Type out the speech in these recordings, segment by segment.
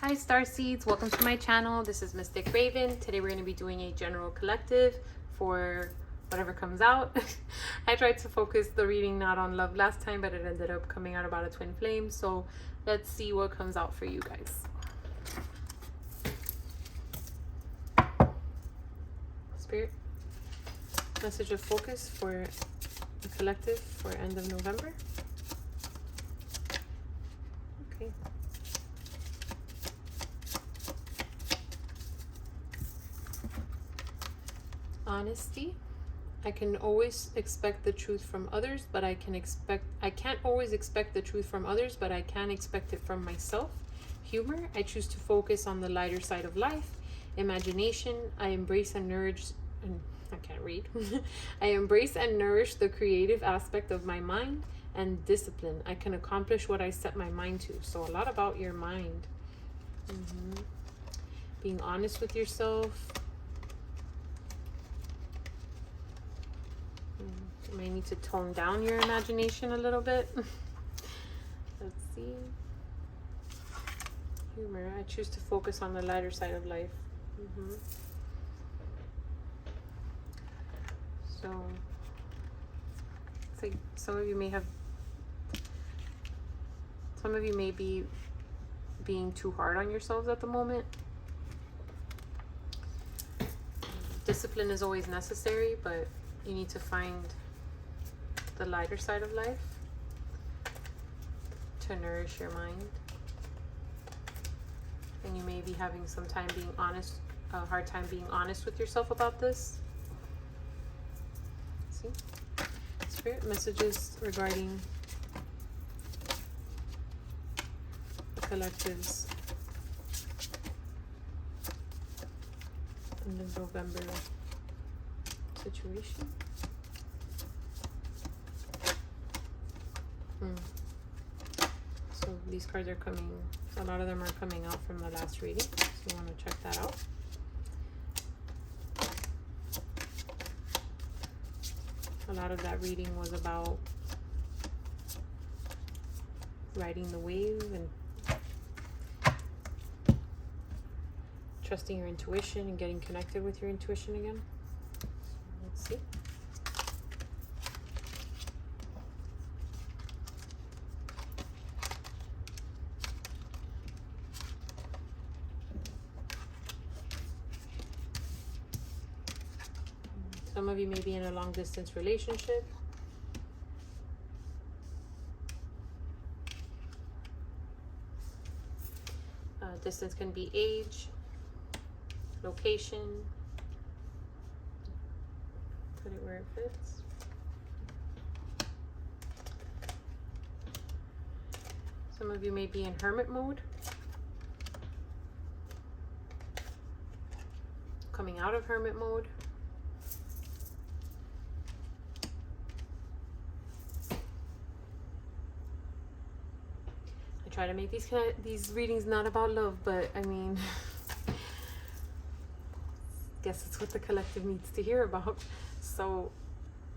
Hi star seeds, welcome to my channel. This is Mystic Raven. Today we're going to be doing a general collective for whatever comes out. I tried to focus the reading not on love last time, but it ended up coming out about a twin flame. So let's see what comes out for you guys. Spirit, message of focus for the collective for end of November. Okay. Honesty. I can always expect the truth from others, but I can't always expect the truth from others, but I can expect it from myself. Humor. I choose to focus on the lighter side of life. Imagination. I embrace and nourish I can't read. I embrace and nourish the creative aspect of my mind. And discipline. I can accomplish what I set my mind to. So a lot about your mind. Being honest with yourself. You may need to tone down your imagination a little bit. Let's see. Humor. I choose to focus on the lighter side of life. So it's like some of you may be being too hard on yourselves at the moment. Discipline is always necessary, but you need to find the lighter side of life to nourish your mind. And you may be having some time being honest, a hard time being honest with yourself about this. See? Spirit messages regarding the collectives in the November situation. So these cards are coming, a lot of them are coming out from the last reading, so you want to check that out. A lot of that reading was about riding the wave and trusting your intuition and getting connected with your intuition again. Let's see. Some of you may be in a long distance relationship. Distance can be age, location. Put it where it fits. Some of you may be in hermit mode. Coming out of hermit mode. Try to make these readings not about love, but I mean, guess it's what the collective needs to hear about. So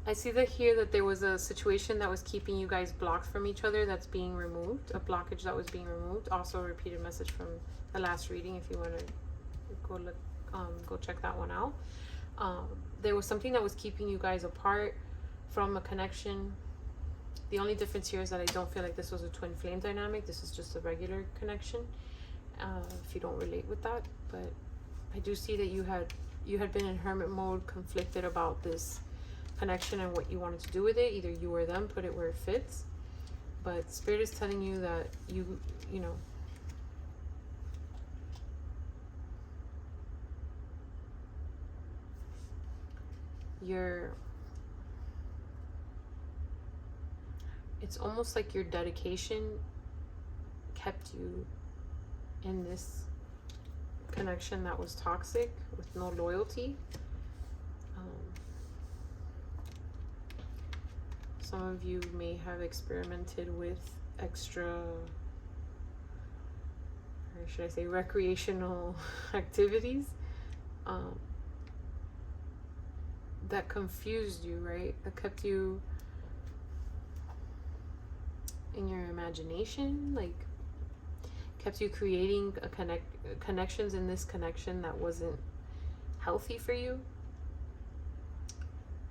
I see that here that there was a situation that was keeping you guys blocked from each other that's being removed, a blockage that was being removed. Also a repeated message from the last reading if you want to go check that one out. There was something that was keeping you guys apart from a connection. The only difference here is that I don't feel like this was a twin flame dynamic. This is just a regular connection. If you don't relate with that, but I do see that you had been in hermit mode, conflicted about this connection and what you wanted to do with it. Either you or them, put it where it fits. But Spirit is telling you that you know, it's almost like your dedication kept you in this connection that was toxic with no loyalty. Some of you may have experimented with extra, or should I say recreational activities that confused you, right? That kept you in your imagination, like kept you creating connections in this connection that wasn't healthy for you,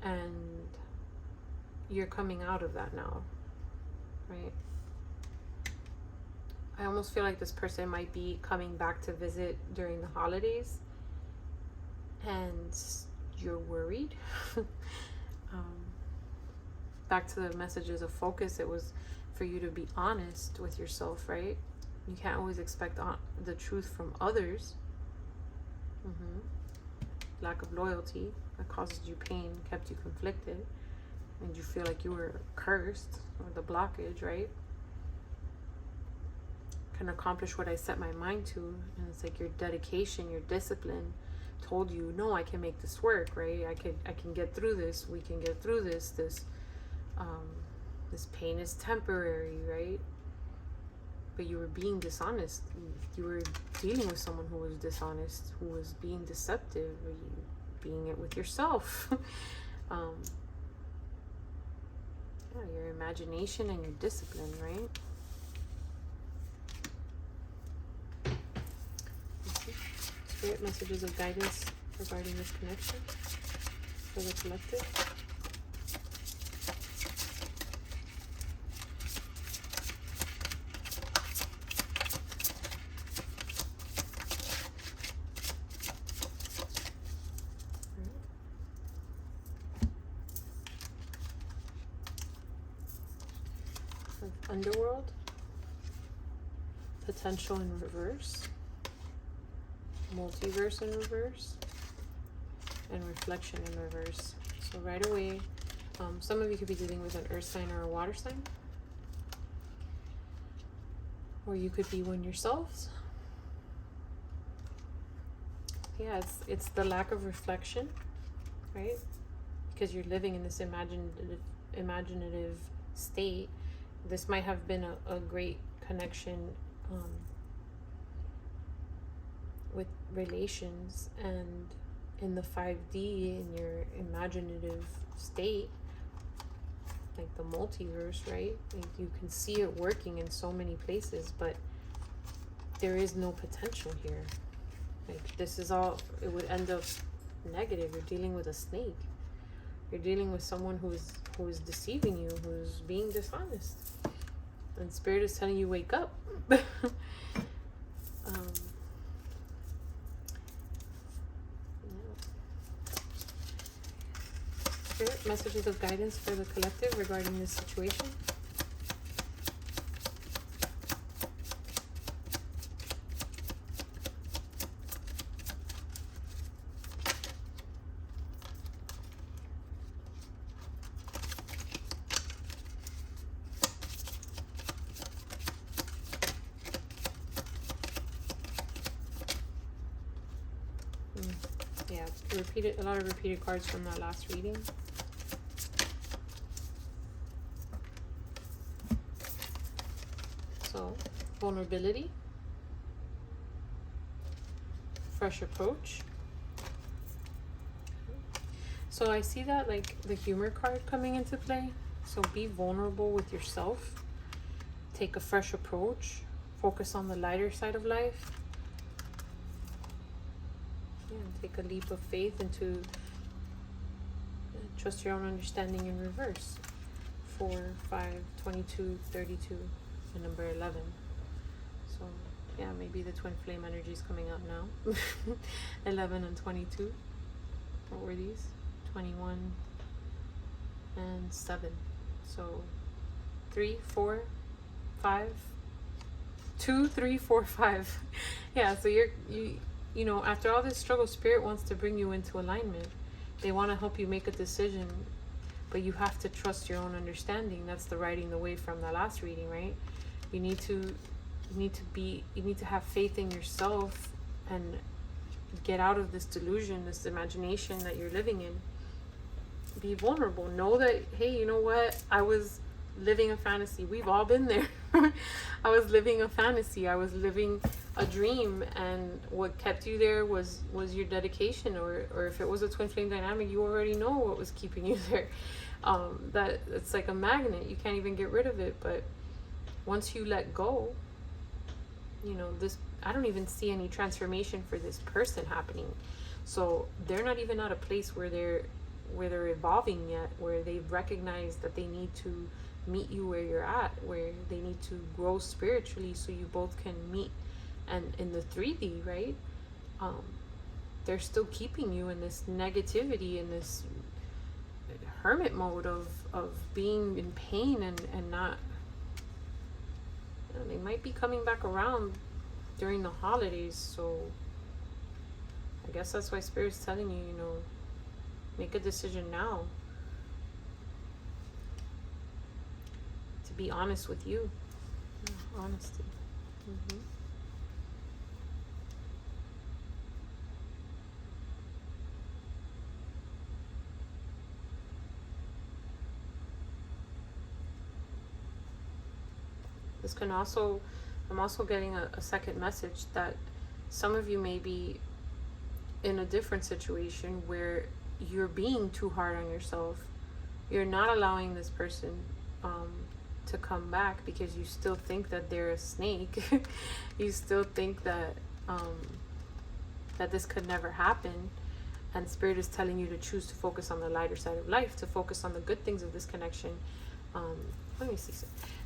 and you're coming out of that now, right? I almost feel like this person might be coming back to visit during the holidays, and you're worried. Back to the messages of focus, it was for you to be honest with yourself, right? You can't always expect the truth from others. Lack of loyalty that causes you pain, kept you conflicted, and you feel like you were cursed, or the blockage, right? Can accomplish what I set my mind to, and it's like your dedication, your discipline told you, no, I can make this work, right? I can get through this. We can get through this. This pain is temporary, right? But you were being dishonest. You were dealing with someone who was dishonest, who was being deceptive, or you being it with yourself. Your imagination and your discipline, right? Spirit messages of guidance regarding this connection for the collective. Underworld, potential in reverse, multiverse in reverse, and reflection in reverse. So right away, some of you could be dealing with an earth sign or a water sign, or you could be one yourselves. Yeah, it's the lack of reflection, right? Because you're living in this imaginative state. This might have been a great connection with relations, and in the 5D, in your imaginative state, like the multiverse, right? Like you can see it working in so many places, but there is no potential here. Like this is all, it would end up negative. You're dealing with a snake. You're dealing with someone who is deceiving you, who's being dishonest. And Spirit is telling you, wake up. Spirit, messages of guidance for the collective regarding this situation. Yeah, a lot of repeated cards from that last reading. So, vulnerability, fresh approach. So I see that like the humor card coming into play. So be vulnerable with yourself. Take a fresh approach. Focus on the lighter side of life. Take a leap of faith into trust your own understanding in reverse. 4, 5, 22, 32, and number 11. So yeah, maybe the twin flame energy is coming out now. 11 and 22. What were these? 21 and 7. So 3, 4, 5, 2, 3, 4, 5. Yeah, so you know, after all this struggle, Spirit wants to bring you into alignment. They want to help you make a decision, but you have to trust your own understanding. That's the writing the way from the last reading, right? You need to have faith in yourself and get out of this delusion, this imagination that you're living in. Be vulnerable. Know that, hey, you know what? I was living a fantasy. We've all been there. I was living a fantasy. I was living a dream, and what kept you there was your dedication, or if it was a twin flame dynamic, you already know what was keeping you there. That it's like a magnet. You can't even get rid of it. But once you let go, you know, this, I don't even see any transformation for this person happening. So they're not even at a place where they're evolving yet, where they've recognized that they need to meet you where you're at, where they need to grow spiritually so you both can meet. And in the 3D, right, they're still keeping you in this negativity, in this hermit mode of being in pain and not, you know, they might be coming back around during the holidays. So I guess that's why Spirit's telling you, you know, make a decision now to be honest with you. Yeah, honesty. This can also, I'm also getting a second message that some of you may be in a different situation where you're being too hard on yourself. You're not allowing this person to come back because you still think that they're a snake. You still think that that this could never happen. And Spirit is telling you to choose to focus on the lighter side of life, to focus on the good things of this connection. Let me see.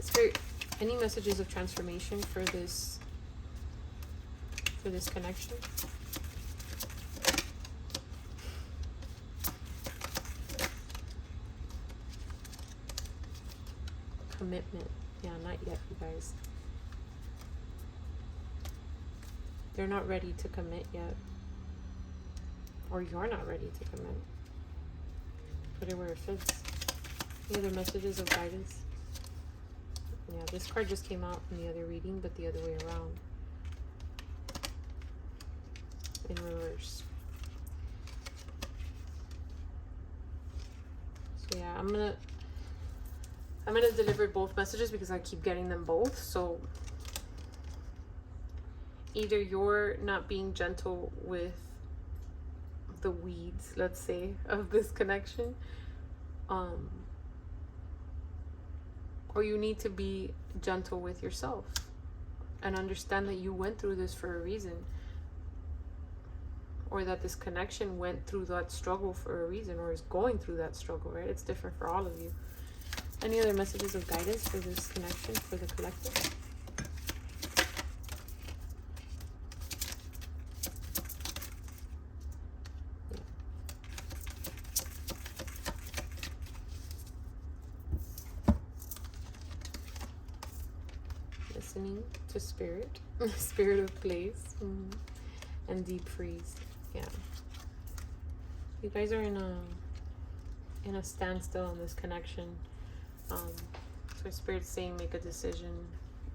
Spirit, any messages of transformation for this connection? Commitment. Yeah, not yet, you guys. They're not ready to commit yet. Or you're not ready to commit. Put it where it fits. Any other messages of guidance? Yeah, this card just came out in the other reading, but the other way around. In reverse. So yeah, I'm gonna deliver both messages because I keep getting them both. So either you're not being gentle with the weeds, let's say, of this connection, or you need to be gentle with yourself and understand that you went through this for a reason, or that this connection went through that struggle for a reason, or is going through that struggle, right? It's different for all of you. Any other messages of guidance for this connection, for the collective? Listening to Spirit, Spirit of place, and deep freeze. Yeah, you guys are in a standstill on this connection. So Spirit's saying make a decision.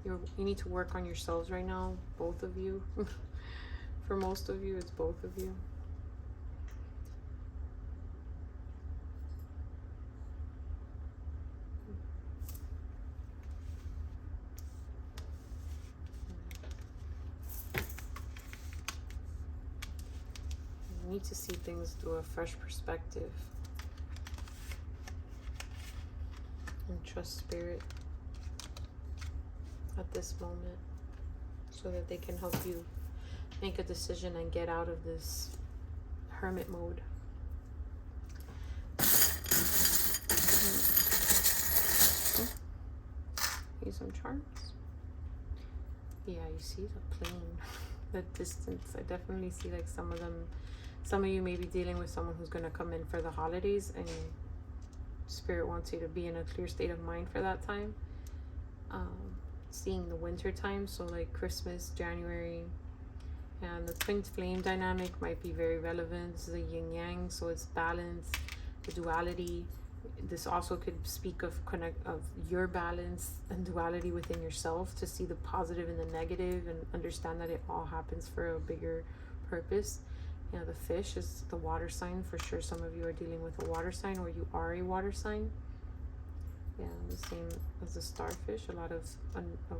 You need to work on yourselves right now, both of you. For most of you, it's both of you. You need to see things through a fresh perspective. And trust Spirit at this moment so that they can help you make a decision and get out of this hermit mode. Use some charms. Yeah, you see the plane, the distance. I definitely see like some of you may be dealing with someone who's going to come in for the holidays, and Spirit wants you to be in a clear state of mind for that time. Seeing the winter time, so like Christmas, January, and the twin flame dynamic might be very relevant. This is a yin yang, so it's balance, the duality. This also could speak of your balance and duality within yourself, to see the positive and the negative and understand that it all happens for a bigger purpose. You know, the fish is the water sign. For sure some of you are dealing with a water sign, or you are a water sign. Yeah, the same as the starfish, a lot of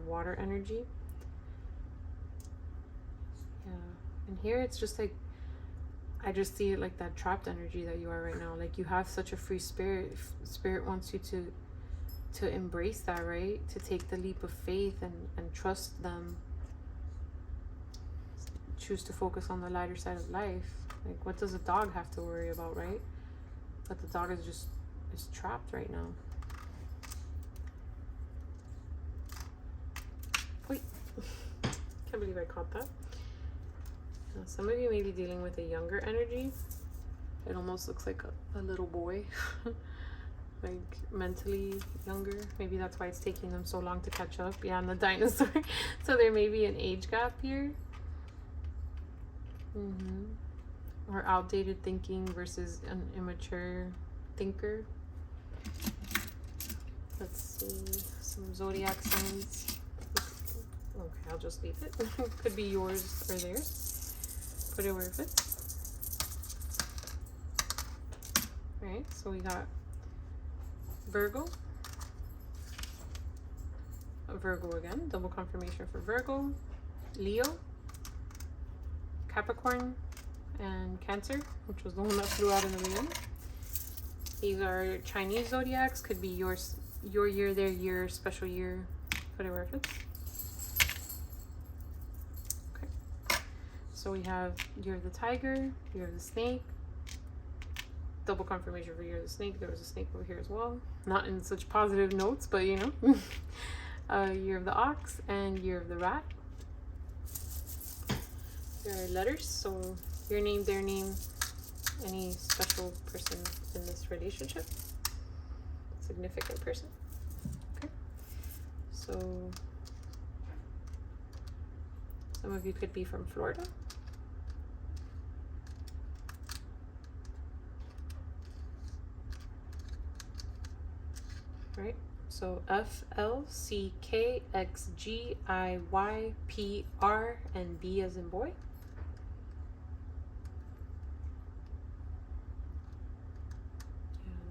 water energy. Yeah, and here it's just like, I just see it like that trapped energy that you are right now. Like you have such a free spirit. Spirit wants you to embrace that, right? To take the leap of faith and trust them choose to focus on the lighter side of life. Like, what does a dog have to worry about, right? But the dog is trapped right now. Wait, can't believe I caught that. Now, some of you may be dealing with a younger energy. It almost looks like a little boy. Like mentally younger. Maybe that's why it's taking them so long to catch up. Yeah, and the dinosaur. So there may be an age gap here. Or outdated thinking versus an immature thinker. Let's see some zodiac signs. Okay, I'll just leave it. Could be yours or theirs. Put it where it fits. All right, so we got Virgo. Virgo again, double confirmation for Virgo, Leo, Capricorn, and Cancer, which was the one that flew out in the beginning. These are Chinese zodiacs. Could be your year, their year, special year, whatever it fits. Okay. So we have year of the tiger, year of the snake. Double confirmation for year of the snake. There was a snake over here as well. Not in such positive notes, but you know. Year of the ox and year of the rat. There are letters, so your name, their name, any special person in this relationship, significant person. Okay, so some of you could be from Florida. Right, so FLCKXGIYPR and B as in boy.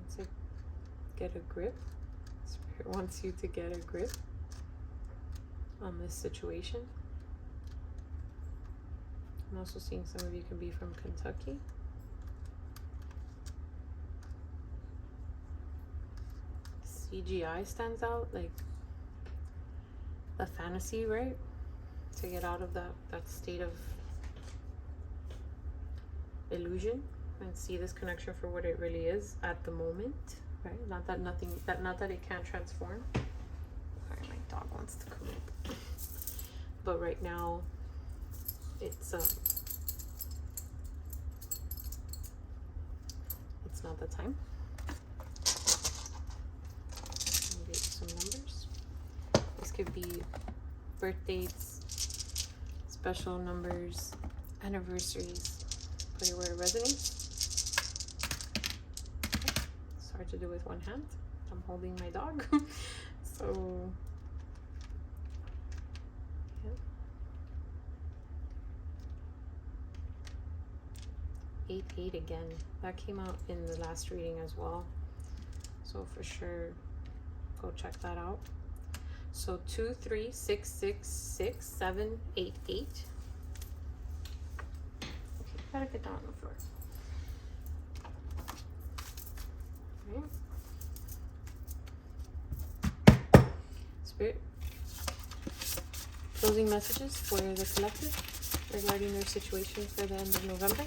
It's like get a grip. Spirit wants you to get a grip on this situation. I'm also seeing some of you can be from Kentucky. CGI stands out, like the fantasy, right? To get out of that state of illusion and see this connection for what it really is at the moment, right? Not that it can't transform. Sorry, my dog wants to come up. But right now, it's not the time. Some numbers. This could be birth dates, special numbers, anniversaries. Put it where it resonates. Okay. It's hard to do with one hand. I'm holding my dog. So yeah. 8-8 again. That came out in the last reading as well. So for sure, go check that out. So 2, 3, 6, 6, 6, 7, 8, 8. Okay, gotta get down on the floor. Okay. Spirit, closing messages for the collective regarding their situation for the end of November.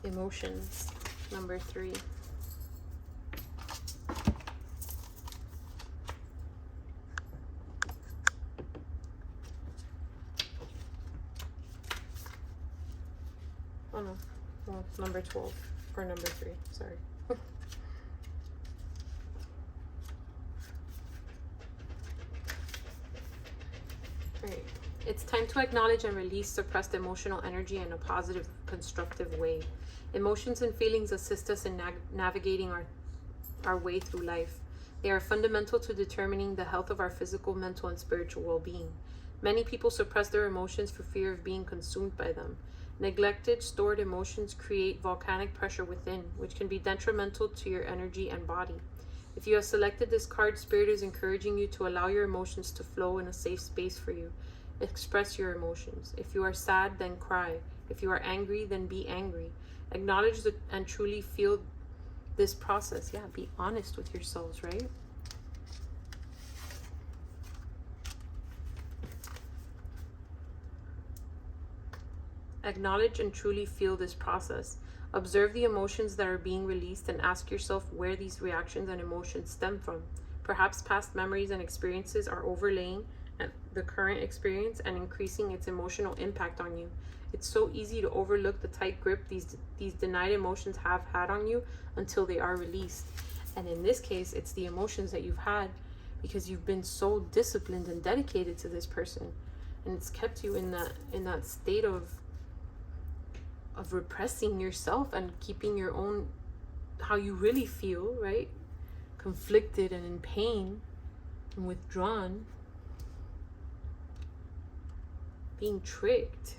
Emotions, number 3. Oh no, well, number 12 or number 3, sorry. Alright, it's time to acknowledge and release suppressed emotional energy in a positive, constructive way. Emotions and feelings assist us in navigating our way through life. They are fundamental to determining the health of our physical, mental, and spiritual well-being. Many people suppress their emotions for fear of being consumed by them. Neglected, stored emotions create volcanic pressure within, which can be detrimental to your energy and body. If you have selected this card, Spirit is encouraging you to allow your emotions to flow in a safe space for you. Express your emotions. If you are sad, then cry. If you are angry, then be angry. Acknowledge and truly feel this process. Yeah, be honest with yourselves, right? Acknowledge and truly feel this process. Observe the emotions that are being released and ask yourself where these reactions and emotions stem from. Perhaps past memories and experiences are overlaying the current experience and increasing its emotional impact on you. It's so easy to overlook the tight grip these denied emotions have had on you until they are released. And in this case, it's the emotions that you've had because you've been so disciplined and dedicated to this person, and it's kept you in that state of repressing yourself and keeping your own, how you really feel, right? Conflicted and in pain and withdrawn, being tricked.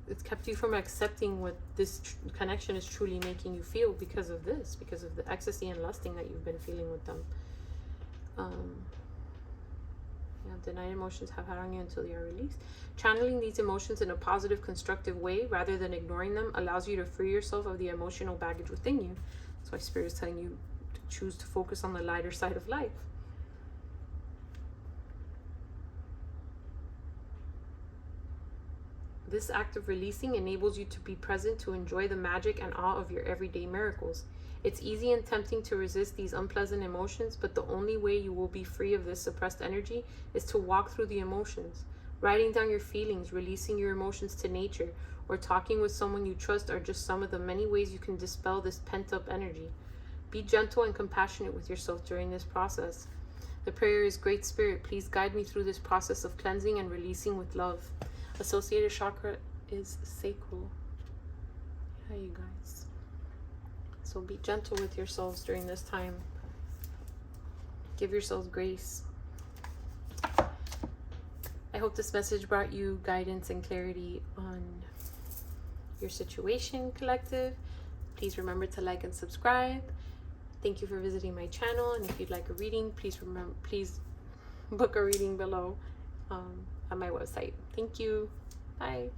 It's kept you from accepting what this connection is truly making you feel because of this, because of the ecstasy and lusting that you've been feeling with them. Denied emotions have had on you until they are released. Channeling these emotions in a positive, constructive way rather than ignoring them allows you to free yourself of the emotional baggage within you. That's why Spirit is telling you to choose to focus on the lighter side of life. This act of releasing enables you to be present to enjoy the magic and awe of your everyday miracles. It's easy and tempting to resist these unpleasant emotions, but the only way you will be free of this suppressed energy is to walk through the emotions. Writing down your feelings, releasing your emotions to nature, or talking with someone you trust are just some of the many ways you can dispel this pent-up energy. Be gentle and compassionate with yourself during this process. The prayer is, Great Spirit, please guide me through this process of cleansing and releasing with love. Associated chakra is sacral. Yeah, you guys. So be gentle with yourselves during this time. Give yourselves grace. I hope this message brought you guidance and clarity on your situation, collective. Please remember to like and subscribe. Thank you for visiting my channel. And if you'd like a reading, please book a reading below on my website. Thank you. Bye.